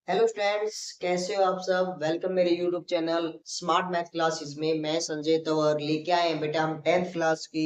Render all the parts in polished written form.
Hello friends, कैसे हो आप सब। वेलकम मेरे YouTube channel smart math classes में। मैं संजय तंवर लेके आए हैं बेटा हम 10th क्लास की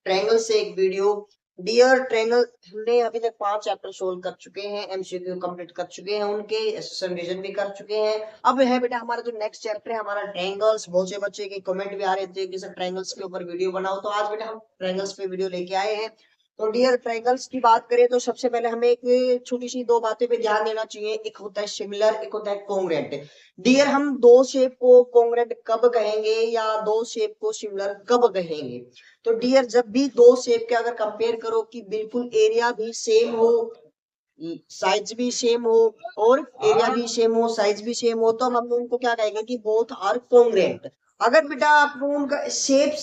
ट्रायंगल से एक वीडियो। डियर ट्रायंगल, हमने अभी तक 5 चैप्टर सोल्व कर चुके हैं, एमसीक्यू कंप्लीट कर चुके हैं, उनके सेशन रिवीजन भी कर चुके हैं। अब है बेटा हमारा जो नेक्स्ट चैप्टर है हमारा ट्रायंगल्स। बहुत से बच्चे के कमेंट भी आ रहे थे कि सर ट्रायंगल्स के ऊपर वीडियो बनाओ, तो आज बेटा हम ट्रायंगल्स पे वीडियो लेके आए हैं। तो डियर ट्रायंगल्स की बात करें तो सबसे पहले हमें एक छोटी सी दो बातें पे ध्यान देना चाहिए। एक होता है सिमिलर, एक होता है कोंग्रुएंट। डियर, हम दो शेप को कोंग्रुएंट कब कहेंगे या दो शेप को सिमिलर कब कहेंगे? तो डियर, जब भी दो शेप के अगर कंपेयर करो कि बिल्कुल एरिया भी सेम हो, साइज भी सेम हो और एरिया भी सेम हो, साइज भी सेम हो, तो हम उनको क्या कहेंगे कि बोथ आर कोंग्रुएंट। अगर बेटा आप उनका शेप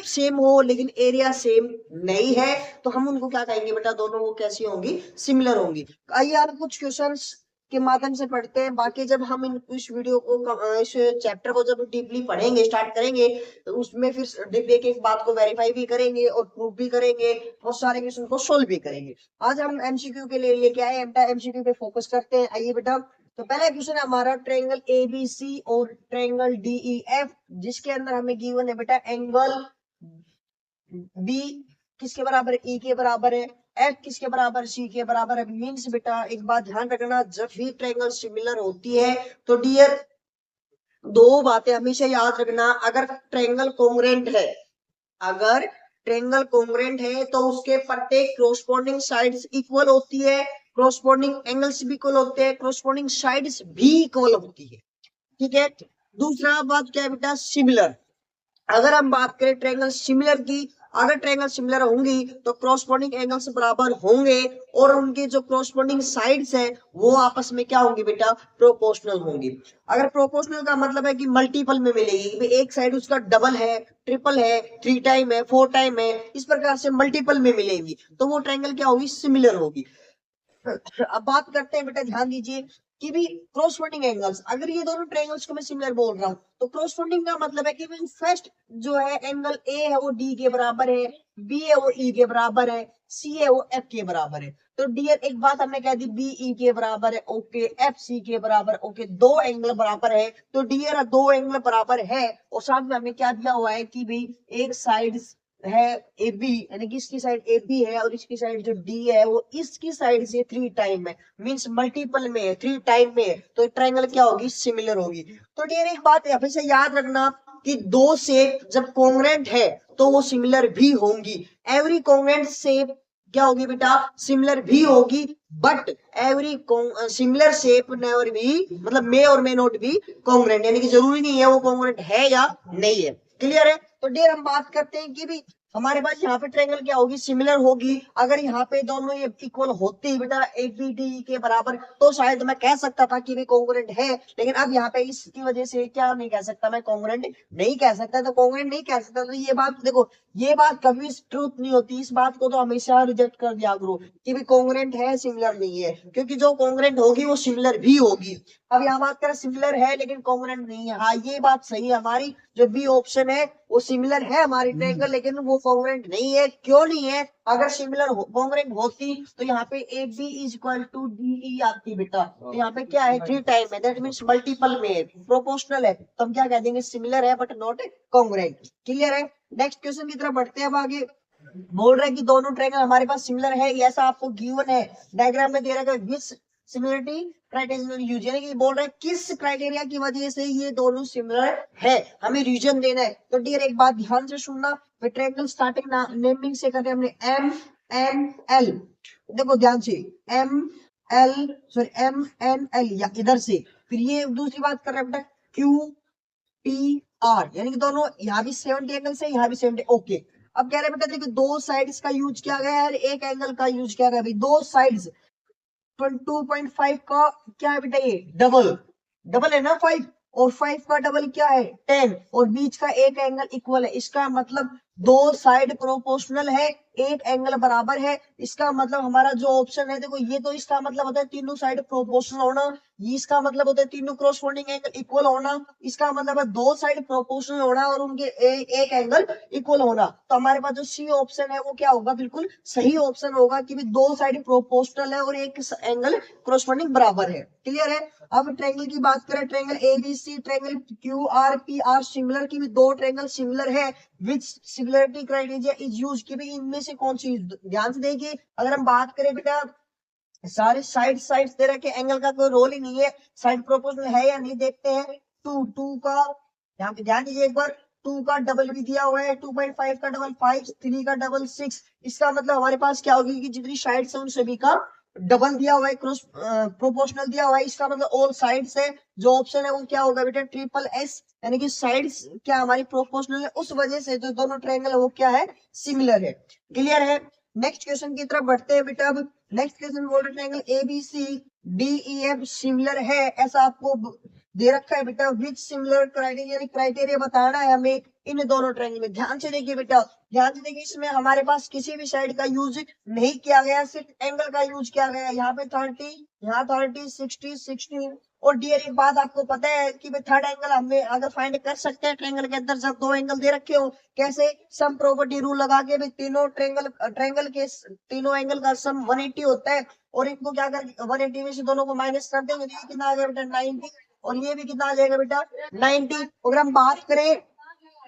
सेम हो लेकिन एरिया सेम नहीं है, तो हम उनको क्या कहेंगे बेटा, दोनों वो कैसी होंगी, सिमिलर होंगी। आइए आप कुछ क्वेश्चंस के माध्यम से पढ़ते हैं। बाकी जब हम इस वीडियो को इस चैप्टर को जब डीपली पढ़ेंगे, स्टार्ट करेंगे, तो उसमें फिर डिप एक एक बात को वेरीफाई भी करेंगे और प्रूफ भी करेंगे, बहुत सारे क्वेश्चन को सोल्व भी करेंगे। आज हम एमसीक्यू के लिए लेके आए, एमसीक्यू पे फोकस करते हैं। आइए बेटा, तो पहला क्वेश्चन है हमारा ट्रायंगल एबीसी और ट्रायंगल डीईएफ, जिसके अंदर हमें गिवन है बेटा एंगल बी किसके बराबर है, ई के बराबर है, एफ किसके बराबर, सी के बराबर है। मींस बेटा एक बात ध्यान रखना, जब भी ट्रायंगल सिमिलर होती है तो डियर दो बातें हमेशा याद रखना। अगर ट्रायंगल कोंग्रुएंट है, अगर ट्रायंगल कोंग्रुएंट है तो उसके प्रत्येक कोरस्पोंडिंग साइड्स इक्वल होती है, कोरस्पोंडिंग एंगल्स भी इक्वल होते हैं, कोरस्पोंडिंग साइड्स भी इक्वल होती है। ठीक है। दूसरा बात क्या है बेटा, सिमिलर। अगर हम बात करें ट्रायंगल सिमिलर की, अगर ट्रायंगल सिमिलर होंगी तो क्रॉसपोंडिंग एंगल्स बराबर होंगे और उनके जो क्रॉसपोंडिंग साइड्स है वो आपस में क्या होंगी बेटा, प्रोपोर्शनल होंगी। अगर प्रोपोर्शनल का मतलब है कि मल्टीपल में मिलेगी, एक साइड उसका डबल है, ट्रिपल है, 3 टाइम है, 4 टाइम है, इस प्रकार से मल्टीपल में मिलेगी, तो वो ट्रायंगल क्या होगी, सिमिलर होगी। अब बात करते हैं बेटा, ध्यान दीजिए कि भी क्रॉसपोंडिंग एंगल्स, अगर ये दोनों ट्रायंगल्स को मैं सिमिलर बोल रहा हूं तो क्रॉसपोंडिंग का मतलब है कि फर्स्ट जो है एंगल ए है वो डी के बराबर है, बी है वो ई के बराबर है, सी है वो एफ के बराबर है। तो डियर एक बात हमने कह दी, बी ई के बराबर है, ओके, एफ सी के बराबर, ओके, दो एंगल बराबर है। तो डियर दो एंगल बराबर है और साथ में हमें क्या दिया हुआ है कि भाई एक साइड है ए बी, यानी कि इसकी साइड ए बी है और इसकी साइड जो डी है वो इसकी साइड से 3 टाइम है, मींस मल्टीपल में है, 3 टाइम में है, तो ट्रायंगल क्या होगी, सिमिलर होगी। तो डियर एक बात हमेशा याद रखना कि दो शेप जब कॉन्ग्रुएंट है तो वो सिमिलर भी होंगी। एवरी कॉन्ग्रुएंट शेप क्या होगी बेटा, सिमिलर भी होगी, but every similar shape never भी, मतलब मे और मे नॉट भी कॉन्ग्रुएंट, यानी कि जरूरी नहीं है वो कॉन्ग्रुएंट है या नहीं है। क्लियर है। तो डियर हम बात करते हैं कि भी हमारे पास यहाँ पे ट्रायंगल क्या होगी, सिमिलर होगी। अगर यहाँ पे दोनों ये इक्वल होती बेटा ए बी डी के बराबर, तो शायद मैं कह सकता था कि भी कॉन्ग्रुएंट है, लेकिन अब यहाँ पे इसकी वजह से क्या नहीं कह सकता, मैं कॉन्ग्रुएंट नहीं कह सकता। तो कॉन्ग्रुएंट नहीं कह सकता तो ये बात देखो, ये बात कभी ट्रूथ नहीं होती, इस बात को तो हमेशा रिजेक्ट कर दिया करो कि भी कॉन्ग्रुएंट है सिमिलर नहीं है, क्योंकि जो कॉन्ग्रुएंट होगी वो सिमिलर भी होगी। अब यहाँ बात करें सिमिलर है लेकिन कॉन्ग्रुएंट नहीं है, हाँ ये बात सही है हमारी, जो बी ऑप्शन है वो सिमिलर है हमारी ट्रायंगल, लेकिन वो कॉन्ग्रुएंट नहीं है। क्यों नहीं है? अगर सिमिलर कॉन्ग्रुएंट होती तो यहाँ पे A B is equal to D E आती बेटा, तो यहाँ पे क्या है, 3 टाइम है, दैट मींस मल्टीपल में है, प्रोपोर्शनल है, तो हम क्या कह देंगे, सिमिलर है बट नॉट कॉन्ग्रुएंट। क्लियर है। नेक्स्ट क्वेश्चन की तरफ बढ़ते हैं। अब आगे बोल रहा है कि दोनों ट्रायंगल हमारे पास सिमिलर है, ऐसा आपको गिवन है, डायग्राम में दे रखा है, विच सिमिलरिटी क्राइटेरिया यूज, यानी कि बोल रहा है किस क्राइटेरिया की वजह से ये दोनों सिमिलर है, हमें रीजन देना है। तो डियर एक बात ध्यान से सुनना, ट्रायंगल स्टार्टिंग नेमिंग से करते हैं हमने एम एन एल, देखो ध्यान से, M L sorry M N L, या इधर से फिर ये दूसरी बात कर रहे हैं बेटा क्यू पी आर, यानी कि दोनों यहाँ भी 70 एंगल से, यहाँ भी 70, ओके। अब कह रहे हैं बेटा देखो दो साइड्स का यूज किया गया है, एक एंगल का यूज किया गया है, दो साइड्स 2.5 का क्या है बेटा, ये डबल, डबल है ना 5, और 5 का डबल क्या है 10, और बीच का एक एंगल इक्वल है, इसका मतलब दो साइड प्रोपोर्शनल है, एक एंगल बराबर है, इसका मतलब हमारा जो ऑप्शन है, देखो ये तो इसका मतलब होता है तीनों साइड प्रोपोर्शनल होना, ये इसका मतलब होता है तीनों क्रॉसपोंडिंग एंगल इक्वल होना, इसका मतलब है दो साइड प्रोपोर्शनल होना और उनके एक एंगल इक्वल होना। तो हमारे पास जो सी ऑप्शन है वो क्या होगा, बिल्कुल सही ऑप्शन होगा कि दो साइड प्रोपोर्शनल है और एक एंगल क्रॉसपोंडिंग बराबर है। क्लियर है। अब ट्रायंगल की बात करें, triangle ABC, triangle Q R P R similar, की भी दो ट्रायंगल सिमिलर है, विच सिमिलरिटी क्राइटेरिया इज यूज, की भी इनमें से कौन सी, ध्यान से देखिए। अगर हम बात करें बेटा, सारे साइड दे रखे, एंगल का कोई रोल ही नहीं है, साइड प्रोपोर्शनल है या नहीं देखते हैं। टू का यहाँ पे ध्यान दीजिए एक बार, 2 का डबल भी दिया हुआ है, 2.5 का डबल 5, 3 का डबल 6, इसका मतलब हमारे पास क्या होगी कि जितनी साइड्स है उन सभी का डबल दिया हुआ है, क्रॉस प्रोपोर्शनल दिया हुआ है, इसका मतलब ऑल साइड्स है। जो ऑप्शन है वो क्या होगा बेटा, ट्रिपल एस, यानी कि साइड्स क्या हमारी प्रोपोर्शनल है, उस वजह से जो दोनों ट्रायंगल है वो क्या है, सिमिलर है। क्लियर है। नेक्स्ट क्वेश्चन की तरफ बढ़ते हैं बेटा। अब नेक्स्ट क्वेश्चन बोल रहे ट्रायंगल एबीसी डीईएफ सिमिलर है, ऐसा आपको दे रखा है बेटा, विच सिमिलर क्राइटेरिया, क्राइटेरिया बताना है हमें इन दोनों ट्रायंगल में। ध्यान से देखिए बेटा, ध्यान से देखिए, इसमें हमारे पास किसी भी साइड का यूज नहीं किया गया, सिर्फ एंगल का यूज किया गया। यहाँ पे 30, यहाँ 30, 60, 60। और डियर एक बात आपको पता है कि थर्ड एंगल हमें अगर फाइंड कर सकते हैं ट्रायंगल के अंदर, जब दो एंगल दे रखे हो, कैसे, सम प्रॉपर्टी रूल लगा के भी तीनों ट्रायंगल के तीनों एंगल का सम 180 होता है, और इनको क्या कर 180 में से दोनों को माइनस कर देंगे तो ये कितना आ गया बेटा 90, और ये भी कितना आ जाएगा बेटा 90।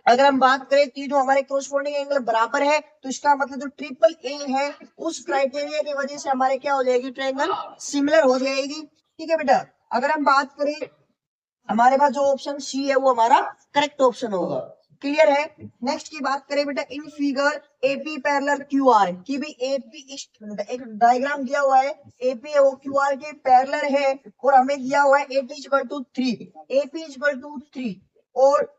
अगर हम बात करें तीनों हमारे कोरस्पोंडिंग एंगल बराबर है, तो इसका मतलब जो ट्रिपल ए है उस क्राइटेरिया की वजह से हमारे क्या हो जाएगी, ट्रायंगल सिमिलर हो जाएगी। ठीक है बेटा। अगर हम बात करें, हमारे पास जो ऑप्शन सी है वो हमारा करेक्ट ऑप्शन होगा। क्लियर है। नेक्स्ट की बात करें बेटा, in figure AP parallel Q R, की भी एपी एक डायग्राम दिया हुआ है, एपी है वो क्यू आर के पैरेलल है, और हमें दिया हुआ है AP equal to 3, AP equal to 3, और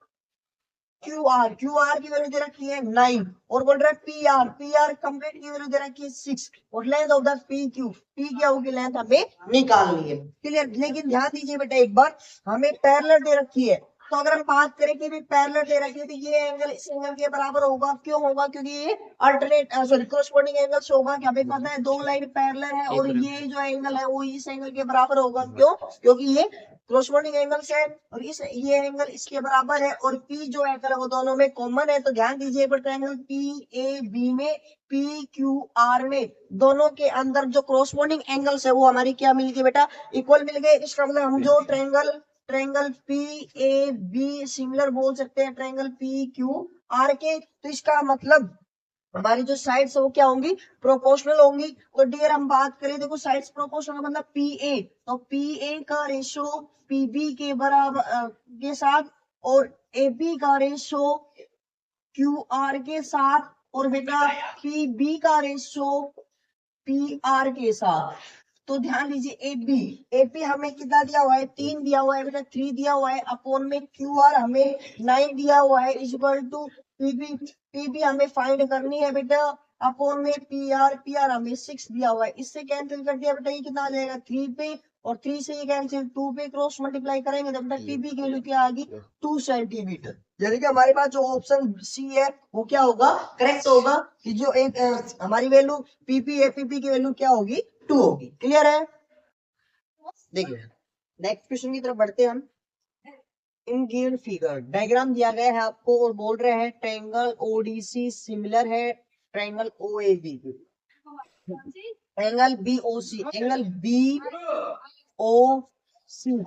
क्यू आर की वैल्यू दे रखी है 9, और बोल रहा है पी आर कंप्लीट की वैल्यू दे रखी है 6, और लेंथ ऑफ द पी क्या होगी, लेंथ हमें निकालनी है। क्लियर। लेकिन ध्यान दीजिए बेटा एक बार, हमें पैरेलल दे रखी है, तो अगर हम बात करें कि पैरेलल दे रखी है तो ये एंगल इस एंगल के बराबर होगा। क्यों होगा, क्योंकि ये अल्टरनेट सॉरी कोरस्पोंडिंग एंगल्स होगा, कि हमें पता है दो लाइन पैरेलल है और ये जो एंगल है वो इस एंगल के बराबर होगा। क्यों, क्योंकि ये कोरस्पोंडिंग एंगल्स है, और ये एंगल इसके बराबर है, और पी जो एंगल है वो दोनों में कॉमन है। तो ध्यान दीजिए ट्रायंगल पी ए बी में, पी क्यू आर में, दोनों के अंदर जो कोरस्पोंडिंग एंगल्स है वो हमारी क्या मिल गई बेटा, इक्वल मिल गए। इसका मतलब हम जो triangle P A B similar बोल सकते हैं ट्रायंगल पी क्यू आर के। तो इसका मतलब हमारी जो साइड्स है वो क्या होंगी, प्रोपोर्शनल होंगी। तो डियर हम बात करें, देखो साइड्स प्रोपोर्शनल मतलब पी ए, तो पी ए का रेशो पीबी के बराबर के साथ, और एबी का रेशो क्यू आर के साथ, और बेटा पीबी का रेशो पी आर के साथ। तो ध्यान दीजिए एपी हमें कितना दिया हुआ है, 3 दिया हुआ है बेटा, 3 दिया हुआ है, अपॉन में क्यू आर हमें 9 दिया हुआ है, इक्वल टू पीबी हमें फाइंड करनी है बेटा, अपॉन में पी आर हमें 6 दिया हुआ है। इससे कैंसिल कर दिया बेटा, ये कितना आ जाएगा 3 पे, और 3 से ये कैंसिल 2 पे, क्रॉस मल्टीप्लाई करेंगे तो बेटा पीबी की वैल्यू क्या आ गई, 2 सेंटीमीटर। यानी कि हमारे पास जो ऑप्शन सी है वो क्या होगा, करेक्ट होगा, कि जो एक हमारी वैल्यू पीपी एपीपी की वैल्यू क्या होगी, 2 होगी। क्लियर है। देखिए नेक्स्ट क्वेश्चन की तरफ बढ़ते हैं हम। इन गिवन फिगर डायग्राम दिया गया है आपको, और बोल रहे हैं ट्रायंगल ओडीसी सिमिलर है triangle OAB, angle BOC, angle BOC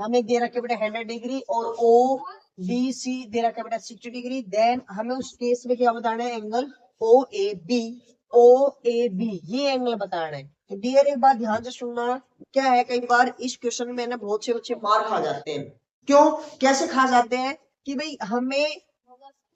हमें दे रखे बेटा 100 डिग्री, और ओ डी सी दे रखा है बेटा 60 डिग्री। देन हमें उस केस में क्या बताना है, एंगल ओ ए बी ये एंगल बताना है। तो डियर एक बात ध्यान से सुनना, क्या है कई बार इस क्वेश्चन में ना बहुत से बच्चे मार खा जाते हैं। क्यों, कैसे खा जाते हैं, कि भाई हमें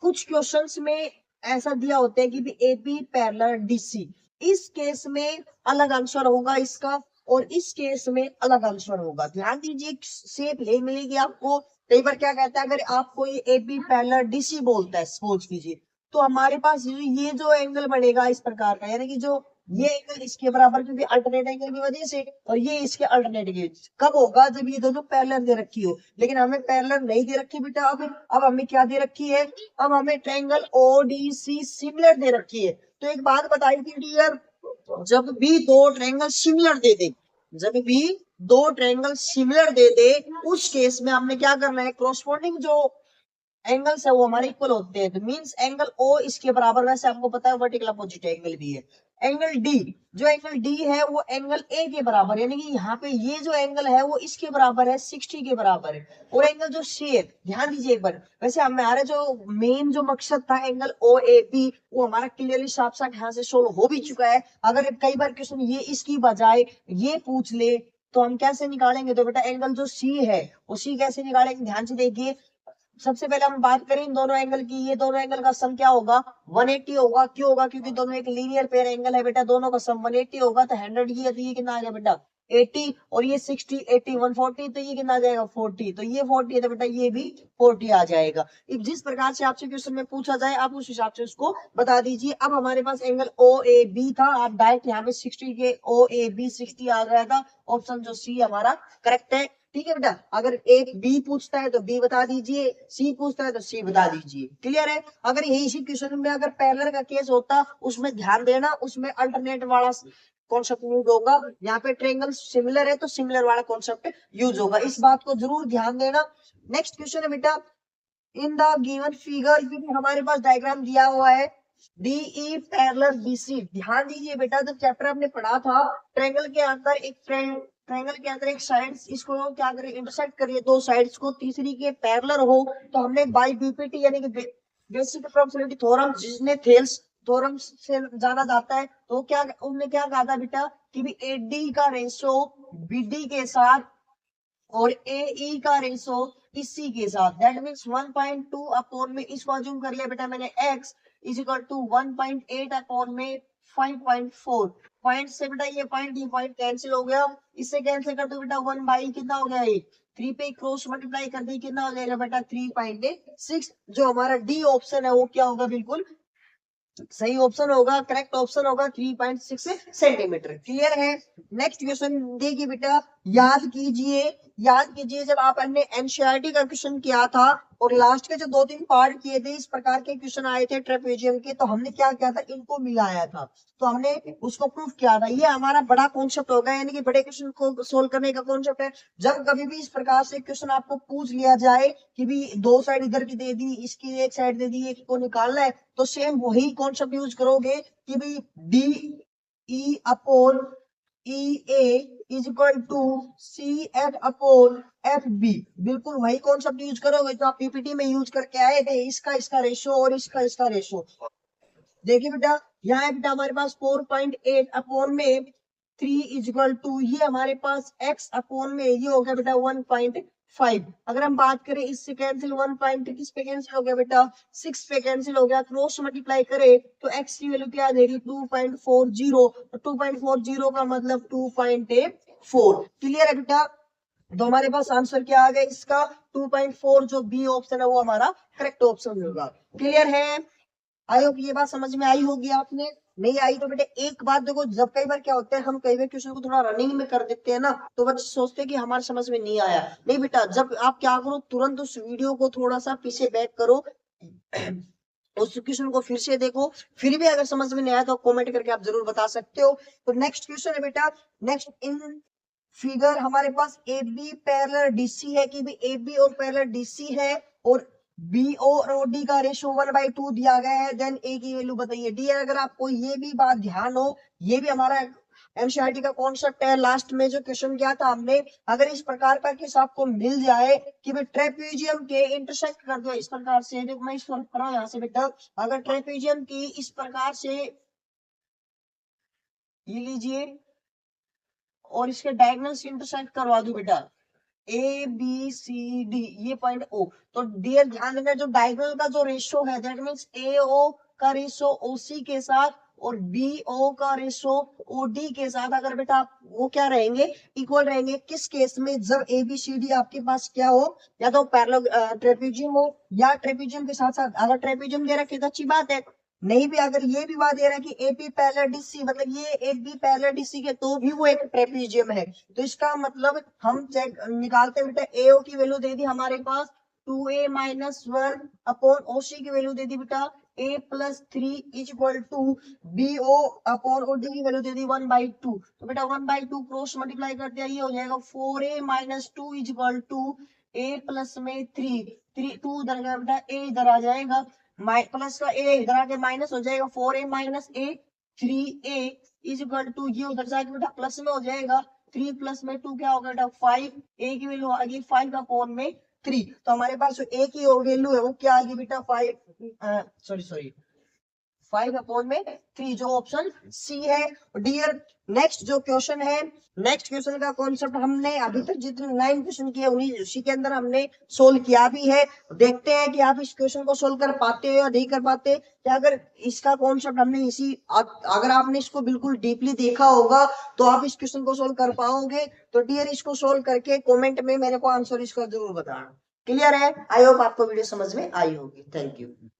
कुछ क्वेश्चंस में ऐसा दिया होता है कि भी एपी पैरेलल डीसी, इस केस में अलग आंसर होगा इसका, और इस केस में अलग आंसर होगा। ध्यान दीजिए शेप ले मिलेगी आपको। कई बार क्या कहता है, अगर आपको ये एपी पैरेलल डीसी बोलता है, सपोज कीजिए, तो हमारे पास ये जो एंगल बनेगा इस प्रकार का, यानी कि जो ये एंगल इसके बराबर, क्योंकि अल्टरनेट एंगल की वजह से, और ये इसके अल्टरनेट की वजह से। कब होगा? जब ये दोनों पैरेलल दे रखी हो, लेकिन हमें पैरेलल नहीं दे रखी बेटा। अब हमें क्या दे रखी है? अब हमें ट्रायंगल ओडीसी सिमिलर दे रखी है। तो एक बात बताई थी डियर, जब भी दो ट्रायंगल सिमिलर दे दे, जब भी दो ट्रायंगल सिमिलर दे दे, उस केस में हमने क्या करना है? क्रॉसपोंडिंग जो एंगल्स है वो हमारे इक्वल होते हैं। तो मींस एंगल ओ इसके बराबर, वैसे आपको पता है वर्टिकल अपोजिट एंगल भी है। एंगल डी, जो एंगल डी है वो एंगल ए के बराबर, यानी कि यहाँ पे ये जो एंगल है वो इसके बराबर है, 60 के बराबर है। और एंगल जो सी है, ध्यान दीजिए एक बार, वैसे हमारा जो मेन जो मकसद था एंगल ओ ए बी, वो हमारा क्लियरली साफ साफ यहाँ से सोल्व हो भी चुका है। अगर कई बार क्वेश्चन ये इसकी बजाय ये पूछ ले तो हम कैसे निकालेंगे? तो बेटा एंगल जो सी है वो सी कैसे निकालेंगे? ध्यान से देखिए, सबसे पहले हम बात करें इन दोनों एंगल की। ये दोनों एंगल का सम क्या होगा? 180 होगा। क्यों होगा? क्योंकि दोनों एक लीनियर पेयर एंगल है बेटा, दोनों का सम 180 होगा। तो 100 ये कितना आ गया बेटा? 80, और ये 60, 80, 140, तो ये कितना आ जाएगा? 40। तो ये 40 है तो बेटा ये भी 40 आ जाएगा। जिस प्रकार से आपसे क्वेश्चन में पूछा जाए आप उस हिसाब से उसको बता दीजिए। अब हमारे पास एंगल ओ ए बी था, आप डायरेक्ट यहाँ पे 60 के ओ ए बी 60 आ गया था। ऑप्शन जो सी हमारा करेक्ट है। ठीक है बेटा, अगर एक बी पूछता है तो बी बता दीजिए, सी पूछता है तो सी बता दीजिए। क्लियर है? अगर यही इसी क्वेश्चन में अगर पैरेलल का केस होता, उसमें ध्यान देना, उसमें अल्टरनेट वाला कॉन्सेप्ट यूज होगा। यहाँ पे ट्रायंगल सिमिलर है तो सिमिलर वाला कॉन्सेप्ट यूज होगा, इस बात को जरूर ध्यान देना। नेक्स्ट क्वेश्चन है बेटा, इन द गिवन फिगर, क्योंकि हमारे पास डायग्राम दिया हुआ है डीई पैरेलल बीसी। ध्यान दीजिए बेटा, जब चैप्टर हमने पढ़ा था ट्रायंगल के अंदर एक ट्रायंगल के अंदर एक साइड्स, इसको क्या करें? इंटरसेक्ट करिए दो साइड्स को, तीसरी के पैरेलल हो तो हमने बाय बीपीटी यानी कि बेसिक अप्रोक्सीमेटी थ्योरम, जिसने थेल्स थ्योरम से जाना जाता है, तो क्या उन्होंने क्या कहा था बेटा कि भी एडी का रेशो बीडी के साथ और ए ई का रेशो इसी के साथ, दैट मीन्स 1.2 अपॉन में, इसको अज्यूम कर लिया बेटा मैंने x is equal to 1.8 upon में 5.4। पॉइंट से बेटा ये पॉइंट ये पॉइंट कैंसिल हो गया, इससे कैंसिल कर दो बेटा 1 बाई कितना हो गया? ये 3 पे क्रॉस मल्टीप्लाई कर दी, कितना हो जाएगा बेटा? 3.6। जो हमारा डी ऑप्शन है वो क्या होगा? बिल्कुल सही ऑप्शन होगा, करेक्ट ऑप्शन होगा 3.6 सेंटीमीटर। क्लियर है? नेक्स्ट क्वेश्चन देखिए बेटा, याद कीजिए जब आपने एनसीईआरटी का क्वेश्चन किया था और लास्ट के जो 2-3 पार्ट किए थे, इस प्रकार के क्वेश्चन आए थे ट्रेपेजियम के, तो हमने क्या किया था? इनको मिलाया था, तो हमने उसको प्रूफ किया था। ये हमारा बड़ा कॉन्सेप्ट होगा, यानी कि बड़े क्वेश्चन को सोल्व करने का कॉन्सेप्ट है। जब कभी भी इस प्रकार से क्वेश्चन आपको पूछ लिया जाए कि भी दो साइड इधर की दे दी, इसकी एक साइड दे दी, एक को निकालना है, तो सेम वही कॉन्सेप्ट यूज करोगे कि भी D E upon E A is equal to C F upon F B. बिल्कुल वही कॉन्सेप्ट यूज करोगे तो आप पीपीटी में यूज करके आए थे, इसका रेशो और इसका रेशो। देखिए बेटा, यहाँ है बेटा हमारे पास 4.8 अपॉन में 3 इज इक्वल टू, ये हमारे पास x अपॉन में ये हो गया बेटा 1.5। अगर हम बात करें इससे कैंसिल 1 पॉइंट किस पे कैंसिल हो गया बेटा? 6 पे कैंसिल हो गया। क्रॉस मल्टीप्लाई करे तो x की वैल्यू क्या आ जाएगी? 2.40। 2.40 का मतलब 2.4। क्लियर है बेटा? तो हमारे पास आंसर क्या आ गया इसका? 2.4। जो बी ऑप्शन है वो हमारा करेक्ट ऑप्शन होगा। क्लियर है? आई होप ये बात समझ में आई होगी आपने। नहीं आई तो बेटे एक बात देखो, जब कई बार क्या होता है हम कई बार क्वेश्चन को थोड़ा रनिंग में कर देते हैं ना, तो बच्चे सोचते हैं कि हमारे समझ में नहीं आया। नहीं बेटा, जब आप क्या करो, तुरंत उस वीडियो को थोड़ा सा पीछे बैक करो, उस क्वेश्चन को फिर से देखो, फिर भी अगर समझ में नहीं आया तो कमेंट करके आप जरूर बता सकते हो। तो नेक्स्ट क्वेश्चन है बेटा, नेक्स्ट इन फिगर हमारे पास ए बी पैरेलल डीसी है कि भी ए बी और पैरेलल डीसी है, और बी और डी का रेशो 1/2 दिया गया है। देन ए की वैल्यू बताइए। डी अगर आपको ये भी बात ध्यान हो, ये भी हमारा एनसीईआरटी का कॉन्सेप्ट है। लास्ट में जो क्वेश्चन किया था हमने, अगर इस प्रकार का केस आपको मिल जाए कि भाई ट्रेपेजियम के इंटरसेक्ट कर दो इस प्रकार से, देखो मैं इसको कर रहा हूं यहाँ से बेटा, अगर ट्रेपेजियम की इस प्रकार से ये लीजिए और इसके डायगोनल्स इंटरसेक्ट करवा दो बेटा, ए बी सी डी, ये पॉइंट ओ, तो डियर ध्यान देना जो डायगोनल का जो रेशियो है दैट मींस ए ओ का रेशो ओसी के साथ और बीओ का रेशो ओडी के साथ अगर बेटा आप वो क्या रहेंगे, इक्वल रहेंगे। किस केस में, जब एबीसीडी आपके पास क्या हो, या तो पैरेलल ट्रेपेजियम हो या ट्रेपेजियम के साथ साथ, अगर ट्रेपेजियम दे रखे तो अच्छी बात है, नहीं भी अगर ये भी बात दे रहा है कि एपी पैरेलल डीसी, मतलब ये एपी पैरेलल डीसी के तो भी वो एक ट्रेपेजियम है। तो इसका मतलब हम चेक निकालते हैं बेटा, एओ की वैल्यू दे दी हमारे पास 2a माइनस 1 अपॉन ओसी की वैल्यू दे दी बेटा a plus 3 is equal to BO upon OD की वैल्यू दे दी 1/2। तो बेटा 1/2 क्रॉस मल्टीप्लाई कर दिया, ये हो जाएगा 4a minus 2 is equal to a plus में 3 2 इधर गया बेटा, a इधर आ जाएगा, प्लस का a इधर आके माइनस हो जाएगा, 4a minus a 3a is equal to, ये उधर जाके बेटा प्लस में हो जाएगा, 3 प्लस में 2 क्या होगा बेटा 5, a की वैल्यू आ गई 5 अपॉन में 3। तो हमारे पास जो a की वैल्यू है वो क्या आ गई बेटा 5 5 अपॉन में 3, जो ऑप्शन सी है। डियर नेक्स्ट जो क्वेश्चन है, नेक्स्ट क्वेश्चन का कॉन्सेप्ट हमने अभी तक जितने 9 क्वेश्चन किए उसी के अंदर हमने सोल्व किया भी है। देखते हैं कि आप इस क्वेश्चन को सोल्व कर पाते हो या नहीं कर पाते। क्या अगर इसका कॉन्सेप्ट हमने अगर आपने इसको बिल्कुल डीपली देखा होगा तो आप इस क्वेश्चन को सोल्व कर पाओगे। तो डियर इसको सोल्व करके कॉमेंट में मेरे को आंसर इसका जरूर बताना। क्लियर है? आई होप आपको वीडियो समझ में आई होगी। Thank you.